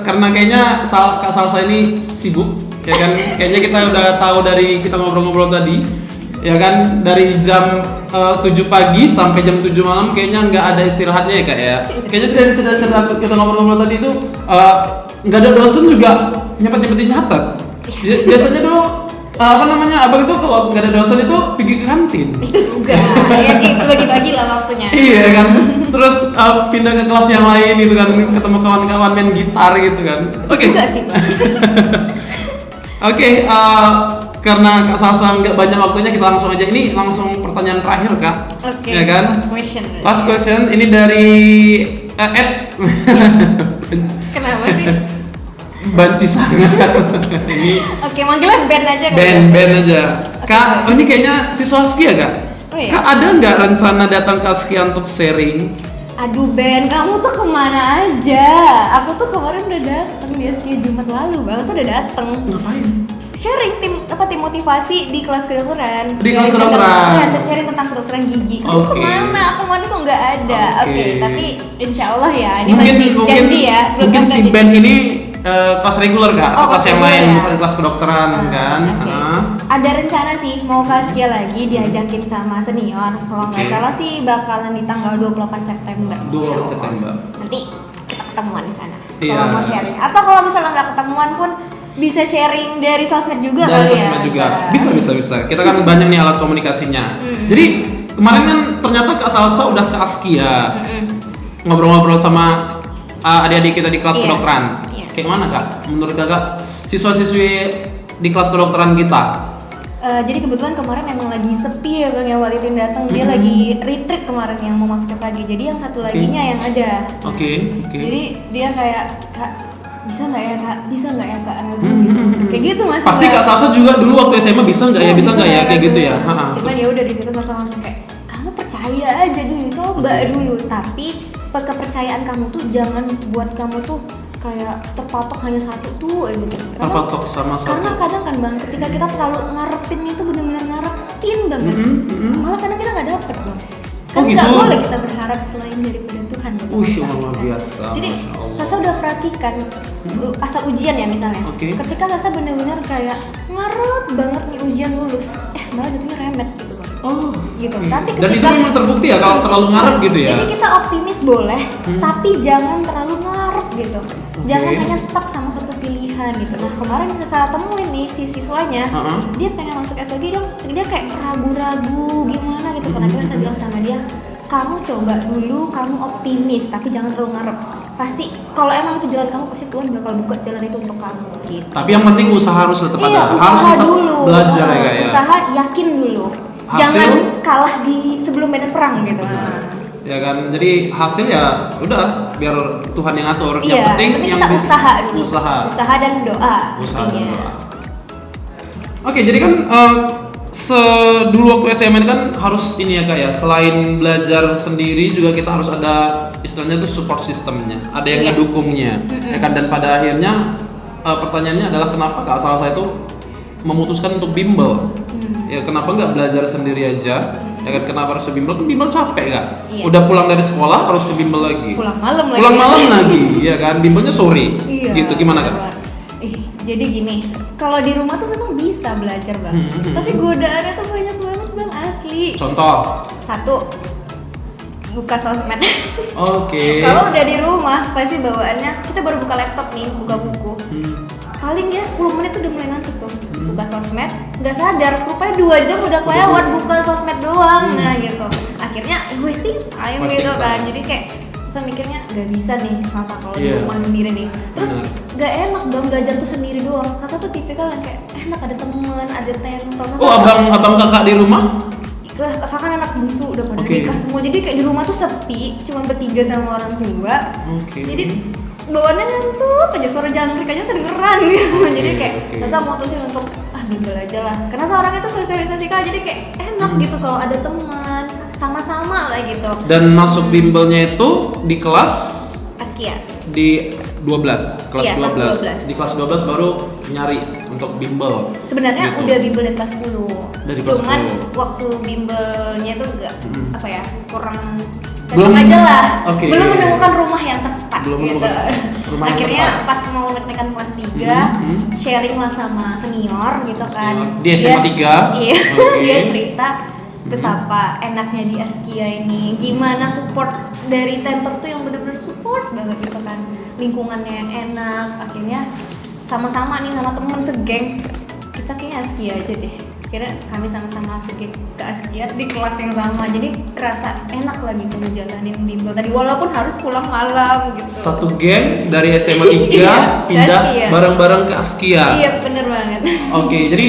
karena kayaknya Kak Salsa ini sibuk, ya kan? Kayaknya kita udah tahu dari kita ngobrol-ngobrol tadi, ya kan? Dari jam 7 pagi sampai jam 7 malam kayaknya nggak ada istirahatnya ya kak ya. Kayaknya dari cerita-cerita kita ngobrol-ngobrol tadi itu nggak ada dosen juga nyempetin nyatet. Biasanya dulu apa namanya, abang itu kalau nggak ada dosen itu pergi ke kantin. Itu juga, ya gitu bagi-bagi lah waktunya. Iya kan, terus pindah ke kelas yang lain gitu kan, ketemu kawan-kawan main gitar gitu kan. Oke. Juga sih bang. Oke, karena Kak Salsa nggak banyak waktunya, kita langsung aja. Ini langsung pertanyaan terakhir kak. Oke. Ya kan? Last question. Last question ini dari Ed Kenapa sih? Banci sangat. Ini Oke, manggilan band aja. band aja. Kak, oh ini kayaknya siswa Aski ya kak? Oh ya? Kak, ada nggak rencana datang ke Askia untuk sharing? Aduh Ben, kamu tuh kemana aja? Aku tuh kemarin udah dateng di Askia Jumat lalu, Bang. Saya udah dateng. Ngapain? Sharing tim motivasi di kelas kedokteran. Di kelas kedokteran. Ya, sharing tentang kedokteran gigi. Kamu Oke. kemana? Aku kemana kok nggak ada. Oke. Oke, tapi insya Allah ya. Ini Mungkin masih janji ya. belum mungkin sampai si di- Ben ini kelas reguler Kak, atau Oh, kelas kelas yang lain, reguler ya? bukan kelas kedokteran kan? Oke. Ah. Ada rencana sih mau ke Askia lagi diajakin sama senior. Kalau nggak Oke. salah sih bakalan di tanggal 28 September. 28 September. Nanti kita ketemuan di sana. Iya. Kalau mau sharing. Atau kalau misalnya nggak ketemuan pun bisa sharing dari sosmed juga Dari kali ya. sosmed juga. Nah. Bisa. Kita kan banyak nih alat komunikasinya. Jadi kemarin kan ternyata Kak Salsa udah ke Askia. Ngobrol-ngobrol sama adik-adik kita di kelas Iya. kedokteran. Iya. Kayak mana Kak? Menurut Kakak siswa-siswi di kelas kedokteran kita? Jadi kebetulan kemarin emang lagi sepi ya Bang ya waktu itu yang datang. Dia lagi retreat kemarin yang mau masuk FKG. Jadi yang satu laginya yang ada. Oke. Jadi dia kayak Kak bisa nggak ya Kak? Bisa nggak ya Kak? Kayak gitu Mas. Pasti Kak Salsa juga dulu waktu SMA bisa nggak ya? Bisa nggak ya? Kayak gitu ya? Ha-ha. Cuman ya udah di situ Salsa langsung kayak kamu percaya aja dulu, coba dulu. Tapi kepercayaan kamu tuh jangan buat kamu tuh kayak terpatok hanya satu tuh gitu. Terpatok sama satu. Karena kadang kan Bang, ketika kita terlalu ngarepin itu benar-benar ngarepin banget, malah kadang kita nggak dapet Bang. Kan Oh, nggak gitu? boleh kita berharap selain daripada Tuhan. Gitu, Luar biasa. Jadi Masya Allah. Sasa udah perhatikan asal ujian ya misalnya. Oke. Ketika Sasa benar-benar kayak ngarep banget nih ujian lulus, malah jatuhnya remet gitu Bang. Oh, Gitu. oke. Tapi Dan itu ketika- memang terbukti ya kalau terlalu ngarep gitu ya. Jadi kita optimis boleh, tapi jangan terlalu ngarep gitu. Jangan hanya stuck sama satu pilihan gitu. Nah kemarin saya temuin nih si siswanya, dia pengen masuk FKG dong, dia kayak ragu-ragu gimana gitu. Karena akhirnya saya bilang sama dia, kamu coba dulu, kamu optimis, tapi jangan terlalu ngarep. Pasti kalau emang itu jalan kamu, pasti Tuhan bakal buka jalan itu untuk kamu gitu. Tapi yang penting usaha harus tetap ada. Iya, Harus usaha tetap dulu. belajar ya Kak ya. Usaha yakin dulu. Hasil? Jangan kalah di sebelum medan perang gitu. Ya kan, jadi hasil ya udah biar Tuhan yang atur. Yang Iya, penting yang kita usaha dulu. Usaha dan doa. Usaha dan intinya. doa. Oke, jadi kan dulu waktu SMA ini kan harus ini ya Kak ya, selain belajar sendiri juga kita harus ada istilahnya itu support sistemnya, ada yang Iya. ngedukungnya, ya kan. Dan pada akhirnya pertanyaannya adalah kenapa Kak Salsa itu memutuskan untuk bimbel? Ya kenapa nggak belajar sendiri aja? Ya kan, kenapa harus ke bimbel? Kan bimbel capek Kak. Iya. Udah pulang dari sekolah harus ke bimbel lagi. Pulang malam lagi. Pulang malam lagi, ya kan. Bimbelnya sore. Iya. Gitu gimana Kak? benar. Jadi gini, kalau di rumah tuh memang bisa belajar Bang. Tapi godaannya tuh banyak banget Bang, asli. Contoh. Satu, buka sosmed. Oke. Kalau udah di rumah pasti bawaannya kita baru buka laptop nih, buka buku. Paling dia 10 menit tuh udah mulai ngantuk tuh. Buka sosmed, nggak sadar, rupanya 2 jam udah kelewat buka sosmed doang. Nah gitu. Akhirnya wasting time Wasting gitu kan. time. Jadi kayak saya mikirnya nggak bisa nih masa kalau di Iya. rumah sendiri nih. Terus Benar. nggak enak dong belajar tuh sendiri doang. Kasa tuh tipikal yang kayak enak ada temen, ada tento. Oh, abang kakak di rumah? Asalkan anak bungsu udah pada Oke. nikah semua, jadi kayak di rumah tuh sepi, cuma bertiga sama orang tua. Oke. Jadi bawaannya ngantuk aja, suara jangkrik aja kedengeran gitu. Jadi kayak oke. Nasa mutusin untuk bimbel aja lah, karena seorang itu sosialisasi kan, jadi kayak enak gitu kalau ada teman sama-sama lah gitu. Dan masuk bimbelnya itu di kelas Askia. di 12, kelas Iya, kelas 12. 12. Di kelas 12 baru nyari untuk bimbel. Sebenarnya Gitu. udah bimbel dari kelas 10. Dari kelas Cuman 10. waktu bimbelnya itu enggak apa ya, kurang Belum- cocok aja lah. oke. Belum menemukan rumah yang tepat Belum gitu. menemukan rumah yang Akhirnya tepat. pas mau naikkan kelas 3, sharing lah sama senior gitu kan. Senior. Di SMA 3? Iya. Oke. Dia cerita betapa enaknya di Askia ini, gimana support dari tentor tuh yang bener-bener support banget gitu kan, lingkungannya yang enak. Akhirnya sama-sama nih sama temen segeng, kita kayak Askia aja deh. Kira kami sama-sama segeng ke Askia di kelas yang sama, jadi kerasa enak lagi tuh ngejalanin bimbel tadi walaupun harus pulang malam gitu. Satu geng dari SMA 3 Iya, ke pindah Askia. bareng-bareng ke Askia. Iya bener banget. Oke, jadi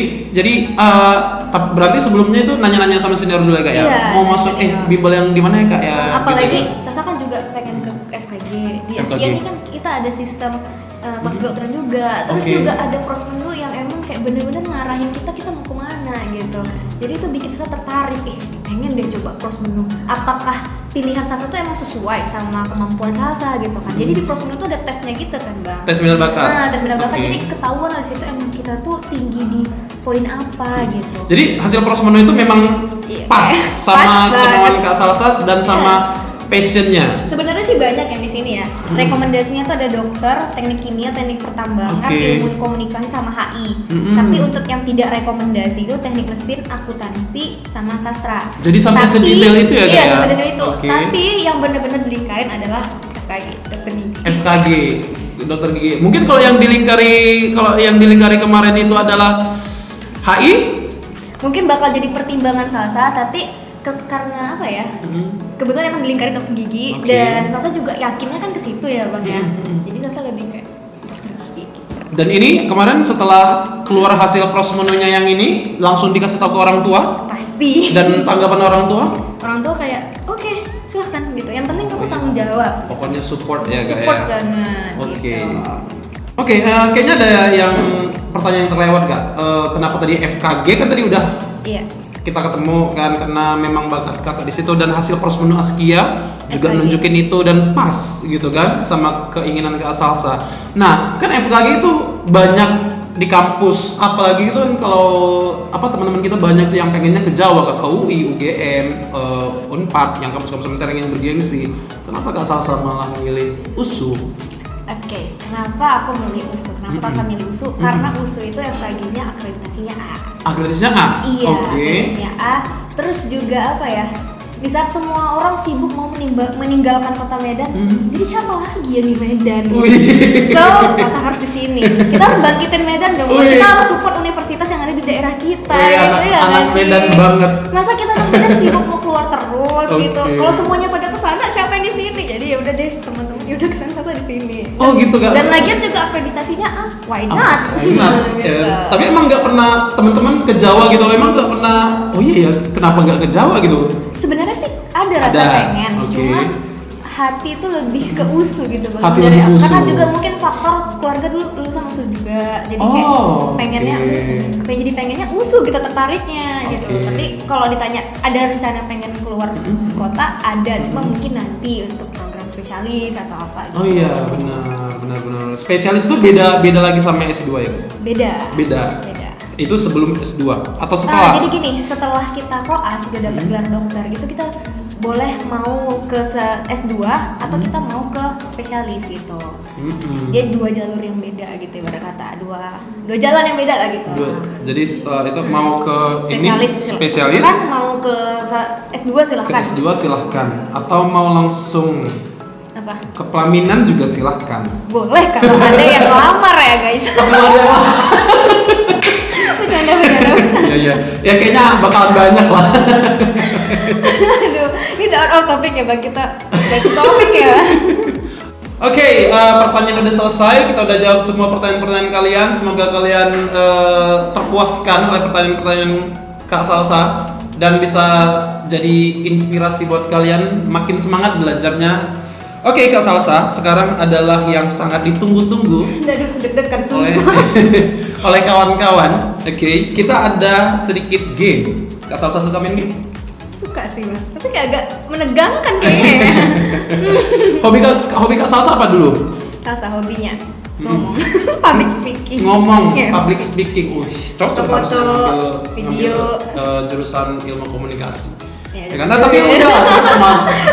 berarti sebelumnya itu nanya-nanya sama senior dulu ya Kak ya. Iya, Mau nanya masuk senior. bimbel yang di mana ya Kak ya? Apalagi Gitu ya. Sasa kan juga pengen ke FKG. Di FKG. Askia ini kan kita ada sistem kelas kedokteran juga. Terus Oke. juga ada prosmenlu yang emang kayak bener-bener ngarahin kita mau kemana gitu. Jadi itu bikin saya tertarik, pengen deh coba pros menu. Apakah pilihan salsa tuh emang sesuai sama kemampuan salsa gitu kan? Jadi di pros menu tuh ada tesnya gitu kan bang. Tes minat bakat. Nah, tes minat bakat. Oke. Jadi ketahuan dari situ emang kita tuh tinggi di poin apa gitu. Jadi hasil pros menu itu memang Iya, pas sama pas kemauan banget. Kak Salsa dan sama passionnya. Sebenarnya sih banyak yang di sini ya. Rekomendasinya tuh ada dokter, teknik kimia, teknik pertambangan, Oke. ilmu komunikasi sama HI. Tapi untuk yang tidak rekomendasi itu teknik mesin, akuntansi sama sastra. Jadi sampai sedetail itu ya, Iya, Kak, ya? sampai sedetail itu. Oke. Tapi yang benar-benar dilingkarin adalah FKG, dokter gigi. FKG, dokter gigi. Mungkin kalau yang dilingkari kemarin itu adalah HI. Mungkin bakal jadi pertimbangan salsa, tapi karena apa ya? Kebetulan emang dilingkarin dokter gigi. Oke. Dan salsa juga yakinnya kan ke situ ya bang ya. Jadi salsa lebih kayak dokter gigi gitu. Dan ini kemarin setelah keluar hasil pros menunya yang ini langsung dikasih tahu ke orang tua Pasti. dan tanggapan orang tua. Orang tua kayak oke, silahkan gitu. Yang penting kamu tanggung jawab. Pokoknya support ya Kak Support ya. banget. Oke. Gitu. Oke, kayaknya ada yang pertanyaan yang terlewat Kak. Kenapa tadi FKG kan tadi udah Iya. kita ketemu kan karena memang bakat kakak di situ dan hasil pros menu Askia juga FKG. nunjukin itu dan pas gitu kan sama keinginan Kak Salsa. Nah kan FKG itu banyak di kampus, apalagi itu kan kalau teman-teman kita banyak tuh yang pengennya ke Jawa, ke UI, UGM, Unpad, yang kampus-kampus militer yang bergengsi. Kenapa Kak Salsa malah memilih USU? Oke, kenapa aku milih USU? Kenapa Salsa milih USU? Karena USU itu FKG-nya akreditasinya A. Akreditasinya A? Iya, Oke. akreditasinya A. Terus juga apa ya? Di saat semua orang sibuk mau meninggalkan kota Medan, jadi siapa lagi yang di Medan? Wih. So, Salsa harus di sini. Kita harus bangkitin Medan dong. Wih. Kita harus support universitas yang ada di daerah kita. Wih, gitu anak- ya anak nggak sih? Medan banget. Masa kita di Medan sibuk mau keluar terus gitu. Oke. Kalau semuanya pada kesana, siapa yang di sini? Jadi ya udah deh teman-teman, ya udah kesana Salsa di sini. Oh gitu Kak. Dan lagian juga akreditasinya A, why not? Enak. Gitu. Ya, tapi emang nggak pernah teman-teman ke Jawa gitu, emang nggak pernah. Oh iya ya, kenapa nggak ke Jawa gitu? Sebenarnya sih ada rasa Ada, pengen, oke. cuma hati itu lebih ke USU gitu Bang. Hati lebih USU. Karena juga mungkin faktor keluarga dulu lulusan USU juga, jadi kayak Oh, pengennya, oke. jadi pengennya USU gitu tertariknya gitu. Oke. Tapi kalau ditanya ada rencana pengen keluar kota, ada, cuma mungkin nanti untuk program spesialis atau apa gitu. Oh iya, benar. Spesialis itu beda lagi sama S2 ya Kak? Beda. Beda. Itu sebelum S2 atau Ah, setelah? jadi gini, setelah kita koas sudah dapat gelar dokter gitu, kita boleh mau ke S2 atau kita mau ke spesialis gitu. Jadi dua jalur yang beda gitu, ibarat kata dua jalan yang beda lah gitu. Jadi setelah itu mau ke spesialis kan mau ke S2 ke silahkan. S2 silahkan atau mau langsung Apa? ke pelaminan juga silahkan. Boleh kalau ada yang lamar ya guys. Bercanda. Iya. Ya kayaknya bakalan banyak lah. Aduh, ini udah out of topic ya bang, kita back to topic ya. Oke, pertanyaan udah selesai. Kita udah jawab semua pertanyaan-pertanyaan kalian. Semoga kalian terpuaskan oleh pertanyaan-pertanyaan Kak Salsa dan bisa jadi inspirasi buat kalian makin semangat belajarnya. Oke, Kak Salsa, sekarang adalah yang sangat ditunggu-tunggu Udah deg-degan oleh sumpah. oleh kawan-kawan. Oke, kita ada sedikit game. Kak Salsa suka main game? Suka sih bang, tapi kayak agak menegangkan kayaknya ya. Hobi Kak Salsa apa dulu? Salsa hobinya ngomong, public speaking. Ngomong, Yes. public speaking. Cocok Foto, harusnya ngambil video. jurusan ilmu komunikasi. Ya, Ya kan? Nah, tapi udah kita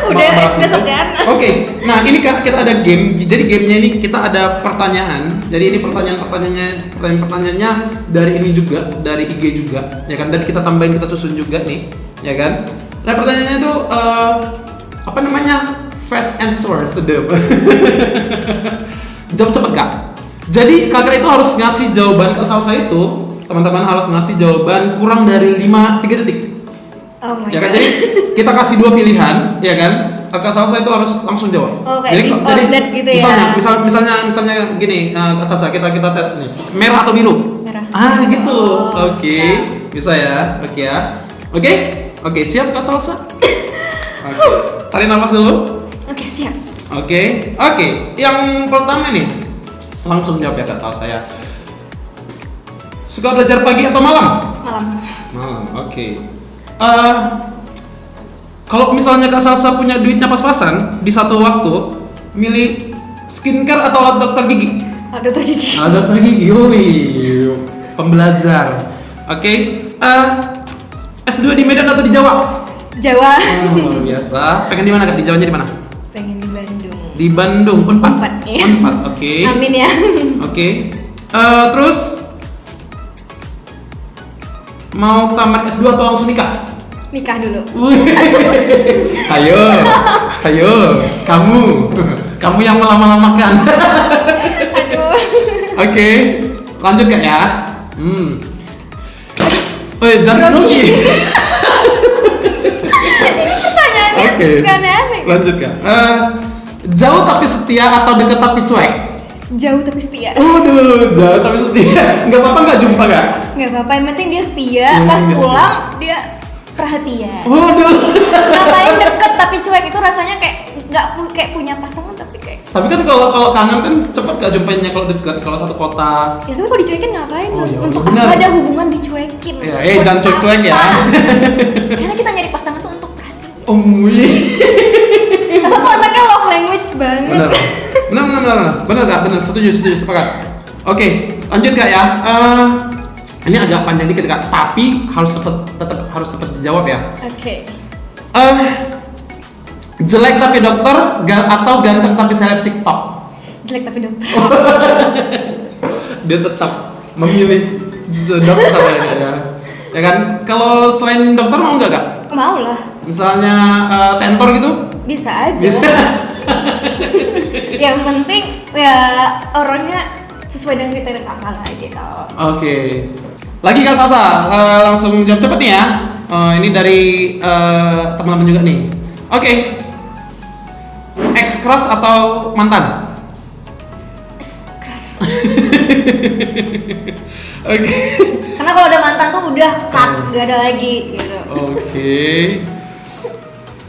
Udah, bahas itu. besok kan? Oke, nah ini kan kita ada game. Jadi gamenya ini kita ada pertanyaan. Jadi ini pertanyaannya dari ini juga, dari IG juga, ya kan? Dan kita tambahin, kita susun juga nih, ya kan? Nah pertanyaannya itu apa namanya? Fast answer, sedep. Jawab cepet Kak. Jadi kakak itu harus ngasih jawaban ke Salsa itu, teman-teman harus ngasih jawaban kurang dari 3 detik. Oh my Ya kan, god. jadi kita kasih 2 pilihan, ya kan? Kak Salsa itu harus langsung jawab. Oh, kayak this or that gitu ya? Misalnya gini, Kak Salsa kita tes nih, merah atau biru? Merah. Gitu. Oh, Oke, bisa ya. Oke ya. Oke, siap Kak Salsa? Oke. Tarik nafas dulu. Oke, siap. Oke. Yang pertama nih, langsung jawab ya Kak Salsa ya. Suka belajar pagi atau malam? Malam. Malam, oke. Kalau misalnya Kak Salsa punya duitnya pas-pasan di satu waktu, milih skincare atau alat dokter gigi? Alat dokter gigi. Alat dokter gigi, woi, pembelajar. Oke. S2 di Medan atau di Jawa? Jawa. Oh, biasa. Pengen di mana Kak? Di Jawanya di mana? Pengen di Bandung. Di Bandung, Unpad. Unpad, iya. Unpad, oke. Amin ya. Oke. Terus mau tamat S2 atau langsung nikah? Nikah dulu. Ayo, kamu yang melama-lamakan. Aduh. Oke, lanjut Kak ya. Jangan grogi. Ini pertanyaannya Oke. gak aneh-aneh. Lanjut Kak. Jauh tapi setia atau dekat tapi cuek? Jauh tapi setia. Waduh, jauh tapi setia. Nggak apa-apa nggak jumpa Kak? Nggak apa-apa, yang penting dia setia. Yang Pas penting dia pulang dia perhatian. Waduh. Ngapain deket tapi cuek itu rasanya kayak kayak punya pasangan tapi kayak. Tapi kan kalau kangen kan cepat Kak jumpainya kalau dekat, kalau satu kota. Ya tapi kalau dicuekin ngapain? Oh, iya, Untuk benar. apa ada hubungan dicuekin? Ya, jangan cuek-cuek ya. Karena kita nyari pasangan tuh untuk perhatian. Wih. Aku tuh anaknya love language banget. Benar Kak, benar. Setuju, sepakat. Oke, lanjut Kak ya. Ini agak panjang dikit Kak, tapi tetap harus cepet dijawab ya. Oke. Jelek tapi dokter atau ganteng tapi seleb TikTok? Jelek tapi dokter. Dia tetap memilih dokter ya. Ya kan? Kalau selain dokter mau nggak Kak? Mau lah. Misalnya tentor gitu? Bisa aja. Bisa. Yang penting ya orangnya sesuai dengan kriteria salah gitu. Oke. Lagi Kak Salsa, langsung jawab cepet nih ya. Ini dari teman-teman juga nih. Oke. Ex crush atau mantan? Keras. Oke. Karena kalau udah mantan tuh udah cut, gak ada lagi gitu. Oke.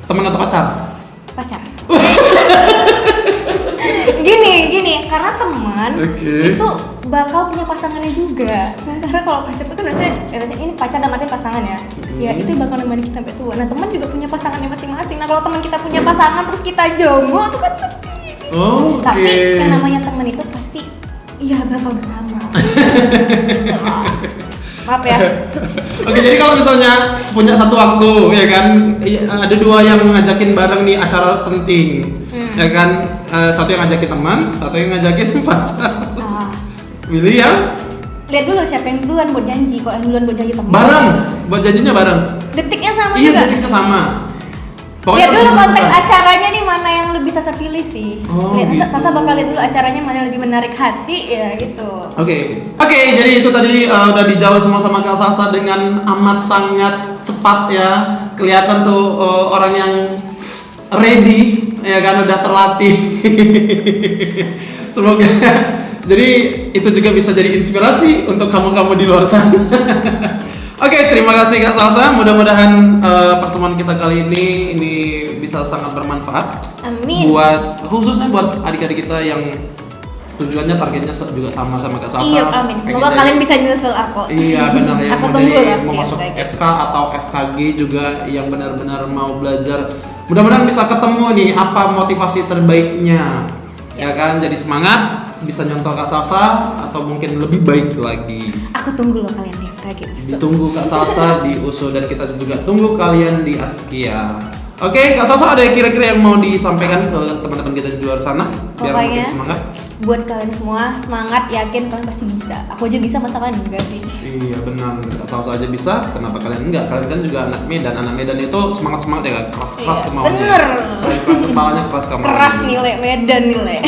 Teman atau pacar? Pacar. gini, karena teman Oke. itu bakal punya pasangannya juga. Sementara kalau pacar tuh kan biasanya ini pacar dan artinya pasangan ya. Ya itu bakal nemenin kita sampai tua. Nah teman juga punya pasangannya masing-masing. Nah kalau teman kita punya pasangan terus kita jomblo itu kan sedih. Oke. Tapi yang namanya teman itu pasti iya bakal bersama. Gitu. Maaf ya. Oke, jadi kalau misalnya punya satu waktu ya kan, ada dua yang ngajakin bareng nih acara penting. Ya kan, satu yang ngajakin teman, satu yang ngajakin pacar. Pilih yang Lihat dulu siapa yang duluan buat janji. Kok yang duluan buat janji teman? bareng, buat janjinya bareng. Detiknya sama Iya, juga. detiknya sama. Lihat dulu harus konteks dibuka. acaranya nih mana yang lebih Sasa pilih sih. Oh, Lihat gitu. Sasa bakal lihat dulu acaranya mana yang lebih menarik hati ya gitu. Oke, jadi itu tadi udah dijawab semua sama Kak Salsa dengan amat sangat cepat ya. Kelihatan tuh orang yang ready ya kan, udah terlatih. Semoga jadi itu juga bisa jadi inspirasi untuk kamu-kamu di luar sana. Oke, terima kasih Kak Salsa. Mudah-mudahan pertemuan kita kali ini bisa sangat bermanfaat. Amin. Khususnya buat adik-adik kita yang tujuannya targetnya juga sama Kak Salsa. Iya, amin. Semoga Pengen kalian bisa nyusul aku. Iya benar ya. Aku Mau tunggu jadi lah. mau Iya, masuk baik. FK atau FKG juga yang benar-benar mau belajar. Mudah-mudahan bisa ketemu nih apa motivasi terbaiknya. Ya kan, jadi semangat, bisa nyontoh Kak Salsa atau mungkin lebih baik lagi. Aku tunggu loh kalian di FKG. Ditunggu Kak Salsa di USU dan kita juga tunggu kalian di Askia. Oke, Kak Salsa ada kira-kira yang mau disampaikan ke teman-teman kita di luar sana biar Pokoknya, makin semangat? buat kalian semua semangat, yakin kalian pasti bisa. Aku aja bisa, masa kalian enggak sih? Iya benar, Kak Salsa aja bisa, kenapa kalian enggak? Kalian kan juga anak Medan itu semangat ya kan, keras Iya, kemauannya. bener. Selain keras kepalanya, keras kemauannya. Keras nilai Medan nilai.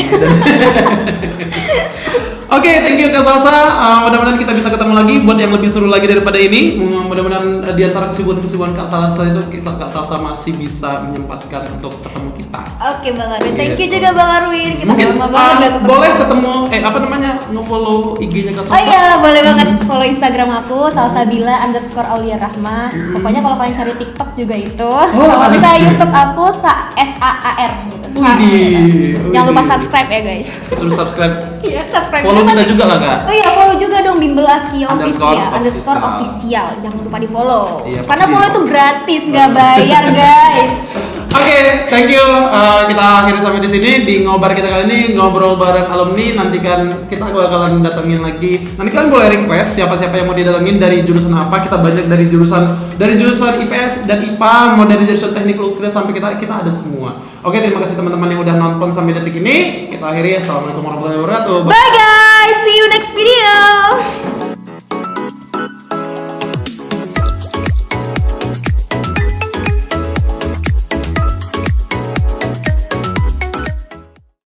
Oke, thank you Kak Salsa. Mudah-mudahan kita bisa ketemu lagi buat yang lebih seru lagi daripada ini. Mudah-mudahan di antara kesibukan-kesibukan Kak Salsa itu Kak Salsa masih bisa menyempatkan untuk ketemu kita. Oke Bang Arwin, thank you Gitu. juga Bang Arwin. Kita Mungkin lama banget gak ketemu. boleh ketemu nge-follow IG-nya Kak Salsa. Oh iya, boleh banget follow Instagram aku salsabila_Aulia Rahma. Pokoknya kalau kalian cari TikTok juga itu. Kalau ada. bisa YouTube aku SAAR gitu. Widih. Jangan lupa subscribe ya guys. Suruh subscribe. Iya, subscribe. Follow kita juga lah Kak. Oh iya, follow follow juga dong Bimbel Askia Underscore official official. Jangan lupa di follow. Iya, Karena pasti follow di- itu gratis, nggak bayar guys. Oke, thank you. Kita akhiri sampai di sini di ngobar kita kali ini, ngobrol bareng alumni. Nantikan kita bakalan datengin lagi. Nanti kalian boleh request siapa-siapa yang mau didatengin dari jurusan apa. Kita banyak dari jurusan IPS dan IPA, mau dari jurusan teknik lukir sampai kita ada semua. Oke, terima kasih teman-teman yang udah nonton sampai detik ini. Kita akhiri. Assalamualaikum warahmatullahi wabarakatuh. Bye guys, see you next video.